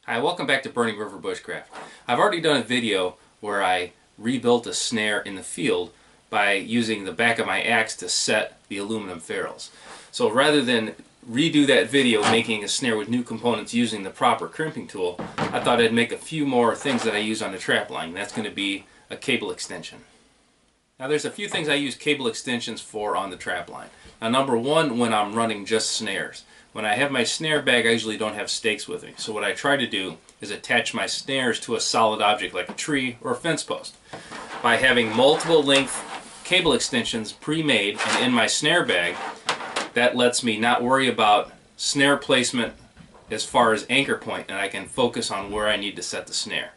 Hi, welcome back to Burning River Bushcraft. I've already done a video where I rebuilt a snare in the field by using the back of my axe to set the aluminum ferrules. So rather than redo that video making a snare with new components using the proper crimping tool, I thought I'd make a few more things that I use on the Trapline. That's going to be a cable extension. Now there's a few things I use cable extensions for on the Trapline. Now number one, when I'm running just snares. When I have my snare bag, I usually don't have stakes with me. So what I try to do is attach my snares to a solid object like a tree or a fence post. By having multiple length cable extensions pre-made and in my snare bag, that lets me not worry about snare placement as far as anchor point, and I can focus on where I need to set the snare.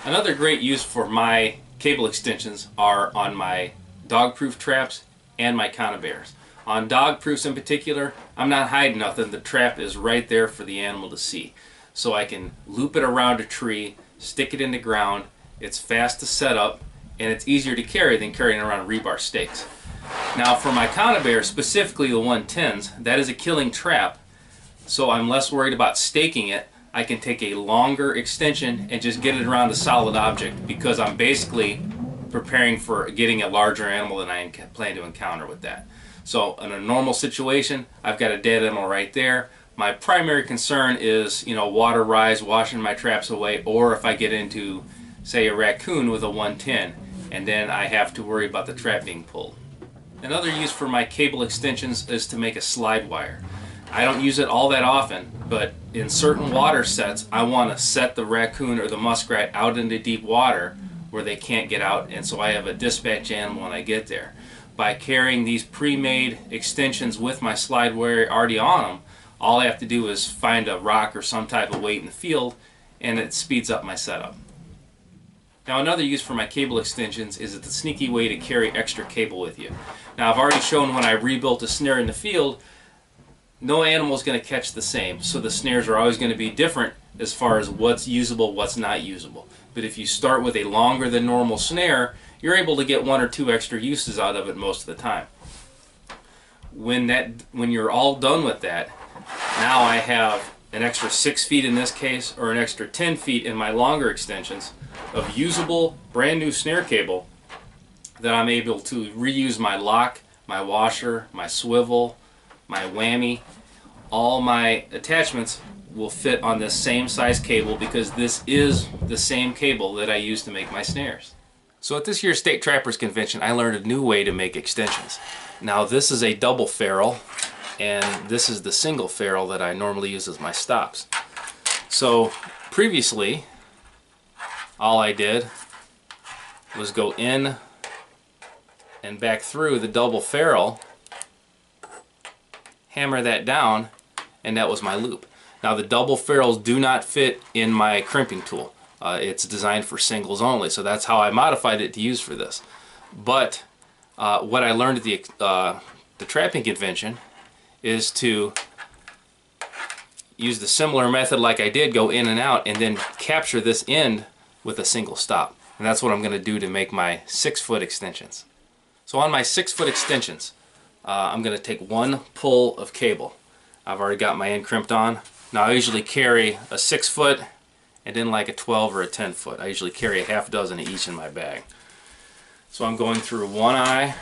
Another great use for my cable extensions are on my dog-proof traps and my conibears. On dog-proofs in particular, I'm not hiding nothing. The trap is right there for the animal to see. So I can loop it around a tree, stick it in the ground. It's fast to set up, and it's easier to carry than carrying around rebar stakes. Now for my conibear, specifically the 110s, that is a killing trap, so I'm less worried about staking it. I can take a longer extension and just get it around a solid object because I'm basically preparing for getting a larger animal than I plan to encounter with that. So in a normal situation, I've got a dead animal right there. My primary concern is, water rise, washing my traps away, or if I get into, say, a raccoon with a 110, and then I have to worry about the trap being pulled. Another use for my cable extensions is to make a slide wire. I don't use it all that often, but in certain water sets, I want to set the raccoon or the muskrat out into deep water where they can't get out, and so I have a dispatch animal when I get there. By carrying these pre-made extensions with my slide wire already on them, all I have to do is find a rock or some type of weight in the field, and it speeds up my setup. Now another use for my cable extensions is it's a sneaky way to carry extra cable with you. Now I've already shown when I rebuilt a snare in the field, no animal is going to catch the same, so the snares are always going to be different as far as what's usable, what's not usable. But if you start with a longer than normal snare, you're able to get one or two extra uses out of it most of the time. When you're all done with that, now I have an extra 6 feet in this case, or an extra 10 feet in my longer extensions of usable brand new snare cable that I'm able to reuse my lock, my washer, my swivel, my whammy. All my attachments will fit on this same size cable because this is the same cable that I use to make my snares. So at this year's State Trappers Convention, I learned a new way to make extensions. Now this is a double ferrule, and this is the single ferrule that I normally use as my stops. So previously, all I did was go in and back through the double ferrule, hammer that down, and that was my loop. Now the double ferrules do not fit in my crimping tool. It's designed for singles only, so that's how I modified it to use for this. But what I learned at the trapping convention is to use the similar method like I did, go in and out, and then capture this end with a single stop. And that's what I'm going to do to make my 6-foot extensions. So on my 6-foot extensions, I'm going to take one pull of cable. I've already got my end crimped on. Now I usually carry a 6-foot and then like a 12 or a 10-foot. I usually carry a half dozen of each in my bag. So I'm going through one eye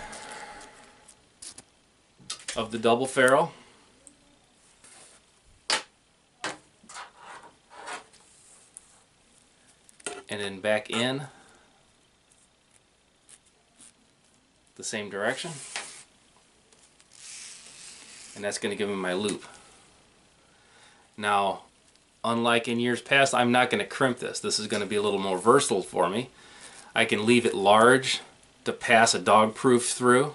of the double ferrule, and then back in the same direction, and that's going to give me my loop. Now unlike in years past, I'm not going to crimp this. This is going to be a little more versatile for me. I can leave it large to pass a dog proof through.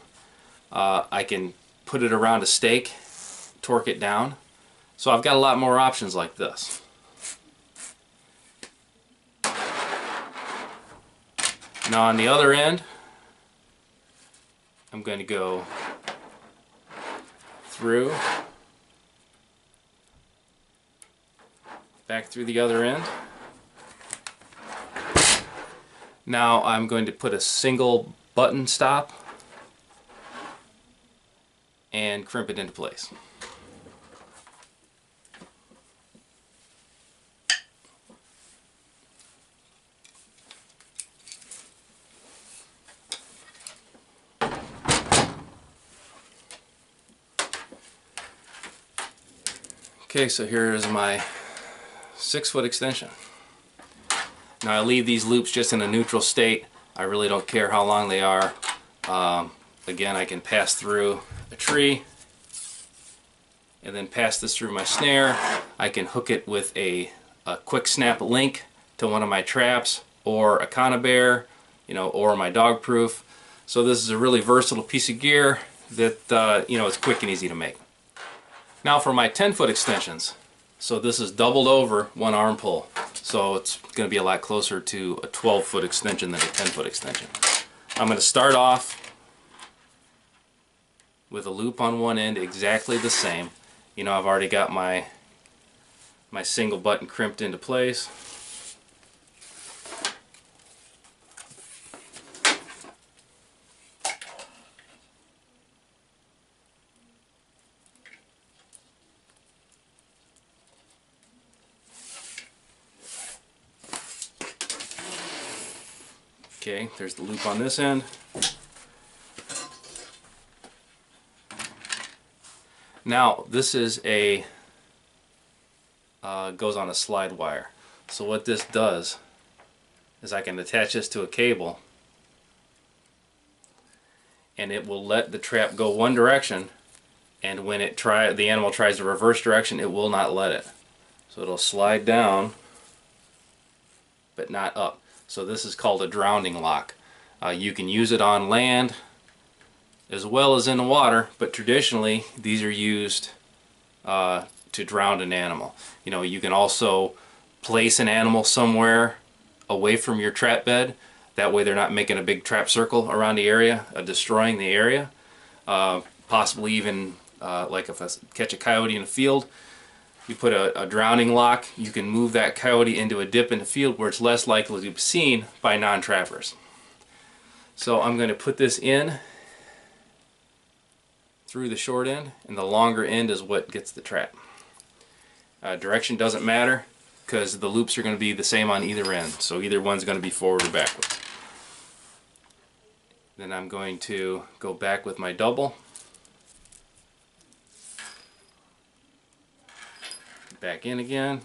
I can put it around a stake, torque it down. So I've got a lot more options like this. Now on the other end, I'm going to go through, back through the other end. Now I'm going to put a single button stop and crimp it into place. Okay, so here is my 6-foot extension. Now I leave these loops just in a neutral state. I really don't care how long they are. Again, I can pass through a tree and then pass this through my snare. I can hook it with a quick snap link to one of my traps, or a conibear, or my dog proof. So this is a really versatile piece of gear that is quick and easy to make. Now for my 10-foot extensions. So this is doubled over one arm pull. So it's going to be a lot closer to a 12-foot extension than a 10-foot extension. I'm going to start off with a loop on one end exactly the same. I've already got my single button crimped into place. Okay, there's the loop on this end. Now this is goes on a slide wire. So what this does is I can attach this to a cable, and it will let the trap go one direction, and when the animal tries the reverse direction, it will not let it. So it'll slide down but not up. So this is called a drowning lock. You can use it on land as well as in the water, but traditionally these are used to drown an animal. You can also place an animal somewhere away from your trap bed. That way they're not making a big trap circle around the area, destroying the area. Possibly even like if I catch a coyote in a field, you put a drowning lock, you can move that coyote into a dip in the field where it's less likely to be seen by non-trappers. So I'm going to put this in through the short end, and the longer end is what gets the trap. Direction doesn't matter because the loops are going to be the same on either end, so either one's going to be forward or backwards. Then I'm going to go back with my double, back in again,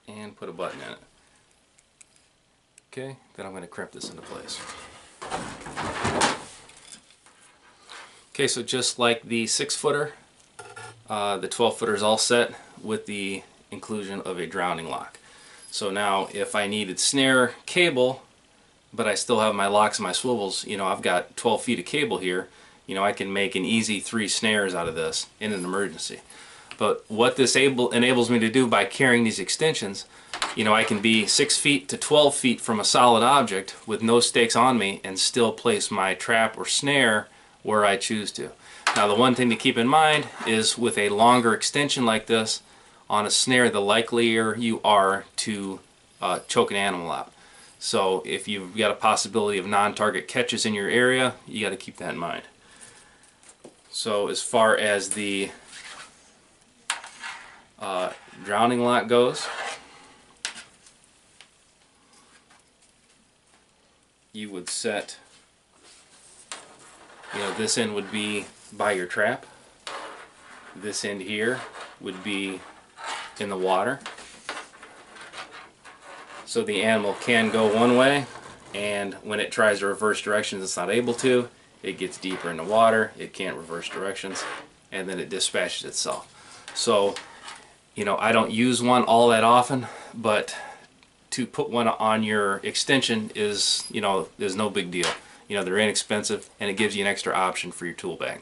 and put a button in it. Okay, then I'm going to crimp this into place. Okay, so just like the 6-footer, the 12-footer is all set with the inclusion of a drowning lock. So now if I needed snare cable, but I still have my locks and my swivels, I've got 12 feet of cable here, I can make an easy 3 snares out of this in an emergency. But what this enables me to do by carrying these extensions, I can be 6 feet to 12 feet from a solid object with no stakes on me and still place my trap or snare where I choose to. Now the one thing to keep in mind is with a longer extension like this on a snare, the likelier you are to choke an animal out. So if you've got a possibility of non-target catches in your area, you got to keep that in mind. So as far as the drowning lock goes, you would set, this end would be by your trap. This end here would be in the water. So the animal can go one way, and when it tries to reverse directions it's not able to. It gets deeper in the water, it can't reverse directions, and then it dispatches itself. So, I don't use one all that often, but to put one on your extension is no big deal. They're inexpensive, and it gives you an extra option for your tool bag.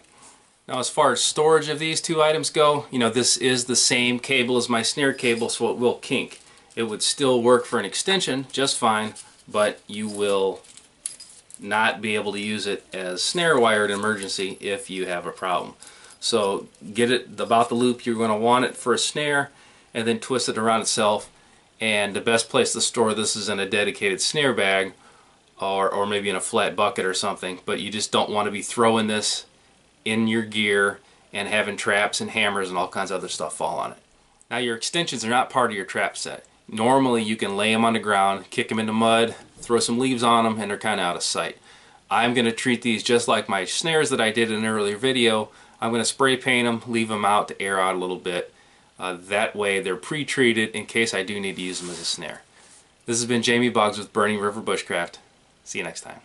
Now as far as storage of these two items go, this is the same cable as my snare cable, so it will kink. It would still work for an extension just fine, but you will not be able to use it as snare wire in emergency if you have a problem. So get it about the loop you're going to want it for a snare, and then twist it around itself. And the best place to store this is in a dedicated snare bag, or maybe in a flat bucket or something. But you just don't want to be throwing this in your gear and having traps and hammers and all kinds of other stuff fall on it. Now your extensions are not part of your trap set. Normally you can lay them on the ground, kick them into mud, throw some leaves on them, and they're kind of out of sight. I'm going to treat these just like my snares that I did in an earlier video. I'm going to spray paint them, leave them out to air out a little bit. That way they're pre-treated in case I do need to use them as a snare. This has been Jamie Boggs with Burning River Bushcraft. See you next time.